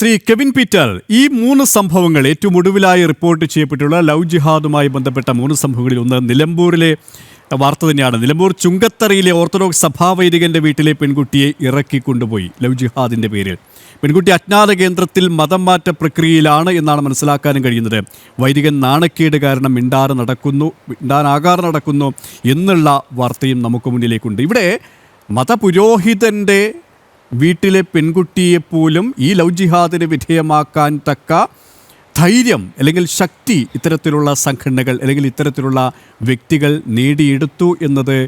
Shri Kevin Peter, ഈ 3 സംഭവങ്ങൾ ഏറ്റവും ഒടുവിലായി റിപ്പോർട്ട് ചെയ്യപ്പെട്ടുള്ള ലവ് ജിഹാദുമായി ബന്ധപ്പെട്ട 3 സംഭവങ്ങളിൽ ഒന്ന് നിലമ്പൂരിലെ വാർത്ത തന്നെയാണ്. നിലമ്പൂർ ചുങ്കത്തറയിലെ ഓർത്തഡോക്സ് സഭാവൈദികന്റെ വീട്ടിലെ പെൺകുട്ടിയെ ഇറക്കിക്കൊണ്ടുപോയി ലവ് ജിഹാദിന്റെ പേരിൽ. പെൺകുട്ടി അജ്ഞാത കേന്ദ്രത്തിൽ മതം മാറ്റ പ്രക്രിയയിലാണ് എന്നാണ് മനസ്സിലാക്കാനും കഴിയുന്നത്. വൈദികൻ നാണക്കേട് കാരണം മിണ്ടാനാകാതെ നടക്കുന്നു എന്നുള്ള വാർത്തയും നമുക്ക് മുന്നിലേക്കുണ്ട്. ഇവിടെ മതപുരോഹിതന്റെ വീട്ടിലെ പെൺകുട്ടിയെപ്പോലും ഈ ലവ് ജിഹാദിന് വിധേയമാക്കാൻ തക്ക ധൈര്യം അല്ലെങ്കിൽ ശക്തി ഇത്തരത്തിലുള്ള സംഘടനകൾ അല്ലെങ്കിൽ ഇത്തരത്തിലുള്ള വ്യക്തികൾ നേടിയെടുത്തു എന്നത്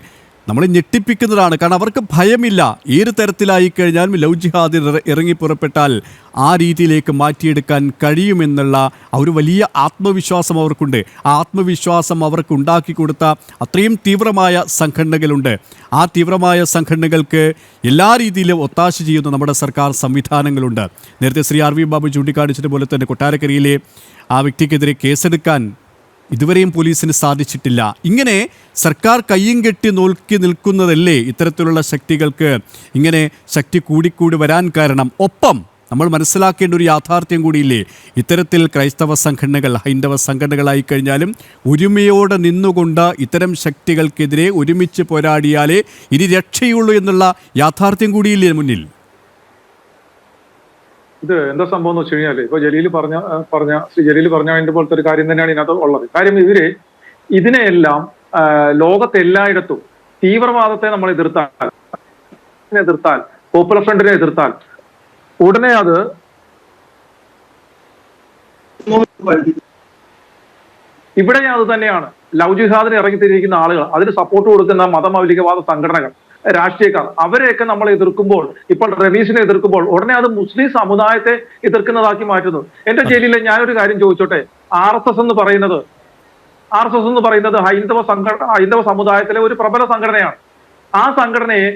നമ്മളെ ഞെട്ടിപ്പിക്കുന്നതാണ്. കാരണം അവർക്ക് ഭയമില്ല. ഏത് തരത്തിലായി കഴിഞ്ഞാലും ലവ് ജിഹാദിൽ ഇറങ്ങി പുറപ്പെട്ടാൽ ആ രീതിയിലേക്ക് മാറ്റിയെടുക്കാൻ കഴിയുമെന്നുള്ള ഒരു വലിയ ആത്മവിശ്വാസം അവർക്കുണ്ട്. ആ ആത്മവിശ്വാസം അവർക്ക് ഉണ്ടാക്കി കൊടുത്ത അത്രയും തീവ്രമായ സംഘടനകളുണ്ട്. ആ തീവ്രമായ സംഘടനകൾക്ക് എല്ലാ രീതിയിലും ഒത്താശ ചെയ്യുന്ന നമ്മുടെ സർക്കാർ സംവിധാനങ്ങളുണ്ട്. നേരത്തെ ശ്രീ ആർ വി ബാബു ചൂണ്ടിക്കാണിച്ചതുപോലെ തന്നെ കൊട്ടാരക്കരയിലെ ആ വ്യക്തിക്കെതിരെ കേസെടുക്കാൻ ഇതുവരെയും പോലീസിന് സാധിച്ചിട്ടില്ല. ഇങ്ങനെ സർക്കാർ കയ്യും കെട്ടി നോക്കി നിൽക്കുന്നതല്ലേ ഇത്തരത്തിലുള്ള ശക്തികൾക്ക് ഇങ്ങനെ ശക്തി കൂടിക്കൂടി വരാൻ കാരണം? ഒപ്പം നമ്മൾ മനസ്സിലാക്കേണ്ട ഒരു യാഥാർത്ഥ്യം കൂടിയില്ലേ, ഇത്തരത്തിൽ ക്രൈസ്തവ സംഘടനകൾ ഹൈന്ദവ സംഘടനകളായി കഴിഞ്ഞാലും ഒരുമയോടെ നിന്നുകൊണ്ട് ഇത്തരം ശക്തികൾക്കെതിരെ ഒരുമിച്ച് പോരാടിയാലേ ഇനി രക്ഷയുള്ളൂ എന്നുള്ള യാഥാർത്ഥ്യം കൂടിയില്ലേ മുന്നിൽ? ഇത് എന്താ സംഭവം എന്ന് വെച്ച് കഴിഞ്ഞാല് ഇപ്പൊ ശ്രീ ജലീൽ പറഞ്ഞതിന്റെ പോലത്തെ ഒരു കാര്യം തന്നെയാണ് ഇതിനകത്ത് ഉള്ളത്. കാര്യം ഇതിനെയെല്ലാം ലോകത്തെല്ലായിടത്തും തീവ്രവാദത്തെ നമ്മൾ എതിർത്താൽ പോപ്പുലർ ഫ്രണ്ടിനെ എതിർത്താൽ ഉടനെ അത് ഇവിടെ അത് തന്നെയാണ്. ലവ് ജിഹാദിന് ഇറങ്ങിത്തിരിക്കുന്ന ആളുകൾ, അതിന് സപ്പോർട്ട് കൊടുക്കുന്ന മതമൗലികവാദ സംഘടനകൾ, രാഷ്ട്രീയക്കാർ, അവരെയൊക്കെ നമ്മൾ എതിർക്കുമ്പോൾ, ഇപ്പോൾ റമീസിനെ എതിർക്കുമ്പോൾ ഉടനെ അത് മുസ്ലിം സമുദായത്തെ എതിർക്കുന്നതാക്കി മാറ്റുന്നു. എന്റെ ജയിലിലെ ഞാനൊരു കാര്യം ചോദിച്ചോട്ടെ, ആർ എസ് എസ് എന്ന് പറയുന്നത് ഹൈന്ദവ സമുദായത്തിലെ ഒരു പ്രബല സംഘടനയാണ്. ആ സംഘടനയെ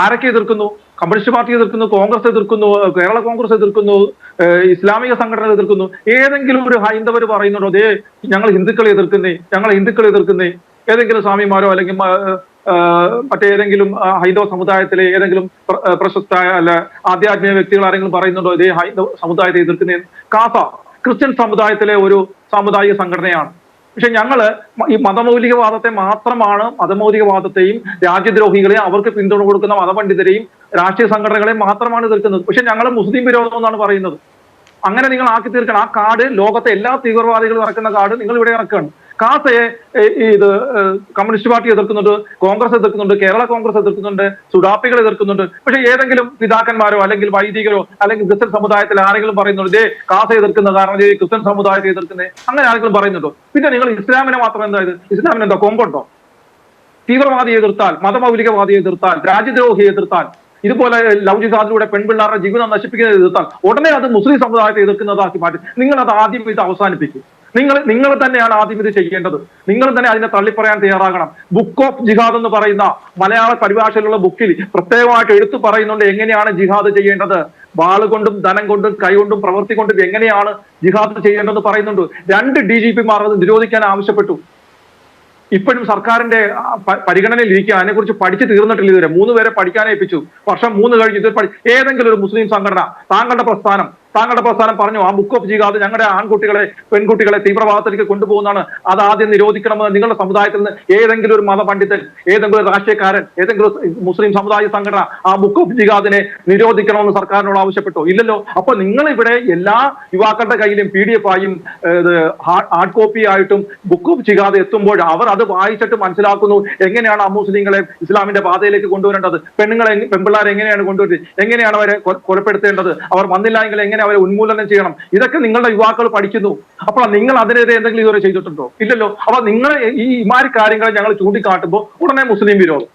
ആരൊക്കെ എതിർക്കുന്നു? കമ്മ്യൂണിസ്റ്റ് പാർട്ടി എതിർക്കുന്നു, കോൺഗ്രസ് എതിർക്കുന്നു, കേരള കോൺഗ്രസ് എതിർക്കുന്നു, ഇസ്ലാമിക സംഘടന എതിർക്കുന്നു. ഏതെങ്കിലും ഒരു ഹൈന്ദവർ പറയുന്നുണ്ടോ അതേ ഞങ്ങൾ ഹിന്ദുക്കളെ എതിർക്കുന്നേ? ഏതെങ്കിലും സ്വാമിമാരോ അല്ലെങ്കിൽ മറ്റേതെങ്കിലും ഹൈന്ദവ സമുദായത്തിലെ ഏതെങ്കിലും പ്രശസ്തമായ അല്ല ആധ്യാത്മിക വ്യക്തികൾ ആരെങ്കിലും പറയുന്നുണ്ടോ ഇതേ ഹൈന്ദവ സമുദായത്തെ എതിർക്കുന്നേ? കാസ ക്രിസ്ത്യൻ സമുദായത്തിലെ ഒരു സാമുദായിക സംഘടനയാണ്. പക്ഷെ ഞങ്ങള് ഈ മതമൗലികവാദത്തെയും രാജ്യദ്രോഹികളെയും അവർക്ക് പിന്തുണ കൊടുക്കുന്ന മതപണ്ഡിതരെയും രാഷ്ട്രീയ സംഘടനകളെയും മാത്രമാണ് എതിർക്കുന്നത്. പക്ഷെ ഞങ്ങൾ മുസ്ലിം വിരോധം എന്നാണ് പറയുന്നത്. അങ്ങനെ നിങ്ങൾ ആക്കി തീർക്കണം. ആ കാർഡ് ലോകത്തെ എല്ലാ തീവ്രവാദികളും ഇറക്കുന്ന കാർഡ് നിങ്ങൾ ഇവിടെ ഇറക്കുകയാണ്. കാസയെ കമ്മ്യൂണിസ്റ്റ് പാർട്ടി എതിർക്കുന്നുണ്ട്, കോൺഗ്രസ് എതിർക്കുന്നുണ്ട്, കേരള കോൺഗ്രസ് എതിർക്കുന്നുണ്ട്, സുഡാപ്പികൾ എതിർക്കുന്നുണ്ട്. പക്ഷെ ഏതെങ്കിലും പിതാക്കന്മാരോ അല്ലെങ്കിൽ വൈദികരോ അല്ലെങ്കിൽ ക്രിസ്ത്യൻ സമുദായത്തിൽ ആരെങ്കിലും പറയുന്നുണ്ട് ഇതേ കാസ എതിർക്കുന്ന കാരണം ക്രിസ്ത്യൻ സമുദായത്തെ എതിർക്കുന്നേ? അങ്ങനെ ആരെങ്കിലും പറയുന്നുണ്ടോ? പിന്നെ നിങ്ങൾ ഇസ്ലാമിനെ മാത്രം ഇസ്ലാമിന് എന്താ കൊമ്പുണ്ടോ? തീവ്രവാദിയെ എതിർത്താൽ, മതമൗലികവാദിയെ എതിർത്താൽ, രാജ്യദ്രോഹിയെ എതിർത്താൽ, ഇതുപോലെ ലവ് ജിഹാദിലൂടെ പെൺപിള്ളാരുടെ ജീവിതം നശിപ്പിക്കുന്നത് എതിർത്താൽ ഉടനെ അത് മുസ്ലിം സമുദായത്തെ എതിർക്കുന്നതാക്കി മാറ്റി. നിങ്ങൾ അത് ആദ്യം ഇത് അവസാനിപ്പിക്കും. നിങ്ങൾ തന്നെയാണ് ആദ്യം ഇത് ചെയ്യേണ്ടത്. നിങ്ങൾ തന്നെ അതിനെ തള്ളിപ്പറയാൻ തയ്യാറാകണം. ബുക്ക് ഓഫ് ജിഹാദ് എന്ന് പറയുന്ന മലയാള പരിഭാഷയിലുള്ള ബുക്കിൽ പ്രത്യേകമായിട്ട് എടുത്തു പറയുന്നുണ്ട് എങ്ങനെയാണ് ജിഹാദ് ചെയ്യേണ്ടത്. വാളുകൊണ്ടും ധനം കൊണ്ടും കൈകൊണ്ടും പ്രവൃത്തി കൊണ്ടും എങ്ങനെയാണ് ജിഹാദ് ചെയ്യേണ്ടതെന്ന് പറയുന്നുണ്ട്. 2 DGPമാർ അത് നിരോധിക്കാൻ ആവശ്യപ്പെട്ടു. ഇപ്പോഴും സർക്കാരിന്റെ പരിഗണനയിൽ ഇരിക്കുക. അതിനെക്കുറിച്ച് പഠിച്ചു തീർന്നിട്ടില്ല ഇതുവരെ. 3 പേരെ പഠിക്കാനേ ഏൽപ്പിച്ചു. വർഷം 3 കഴിഞ്ഞ് ഇതുവരെ ഏതെങ്കിലും ഒരു മുസ്ലിം സംഘടന താങ്കളുടെ പ്രസ്ഥാനം പറഞ്ഞു ആ ബുക്ക് ഓഫ് ജിഹാദ് ഞങ്ങളുടെ പെൺകുട്ടികളെ തീവ്രവാദത്തിലേക്ക് കൊണ്ടുപോകുന്നതാണ്, അത് ആദ്യം നിരോധിക്കണമെന്ന് നിങ്ങളുടെ സമുദായത്തിൽ നിന്ന് ഏതെങ്കിലും ഒരു മതപണ്ഡിതൻ, ഏതെങ്കിലും ഒരു രാഷ്ട്രീയക്കാരൻ, ഏതെങ്കിലും മുസ്ലിം സമുദായ സംഘടന ആ ബുക്ക് ഓഫ് ജിഹാദിനെ നിരോധിക്കണമെന്ന് സർക്കാരിനോട് ആവശ്യപ്പെട്ടോ? ഇല്ലല്ലോ. അപ്പൊ നിങ്ങൾ ഇവിടെ എല്ലാ യുവാക്കളുടെ കയ്യിലും PDF ആയും ഹാർഡ് കോപ്പി ആയിട്ടും ബുക്ക് ഓഫ് ജിഹാദ് എത്തുമ്പോൾ അവർ അത് വായിച്ചിട്ട് മനസ്സിലാക്കുന്നു എങ്ങനെയാണ് അമുസ്ലിങ്ങളെ ഇസ്ലാമിന്റെ പാതയിലേക്ക് കൊണ്ടുവരേണ്ടത്, പെൺപിള്ളാരെ എങ്ങനെയാണ് കൊണ്ടുവരുന്നത്, എങ്ങനെയാണ് അവരെ കൊലപ്പെടുത്തേണ്ടത്, അവർ വന്നില്ല എങ്കിൽ എങ്ങനെ അവരെ ഉന്മൂലനം ചെയ്യണം. ഇതൊക്കെ നിങ്ങളുടെ യുവാക്കൾ പഠിക്കുന്നു. അപ്പോൾ നിങ്ങൾ അതിനെതിരെ എന്തെങ്കിലും ഇതുവരെ ചെയ്തിട്ടുണ്ടോ? ഇല്ലല്ലോ. അപ്പൊ നിങ്ങൾ ഈ ഇമാരി കാര്യങ്ങൾ ഞങ്ങൾ ചൂണ്ടിക്കാട്ടുമ്പോൾ ഉടനെ മുസ്ലിം വിരോധം.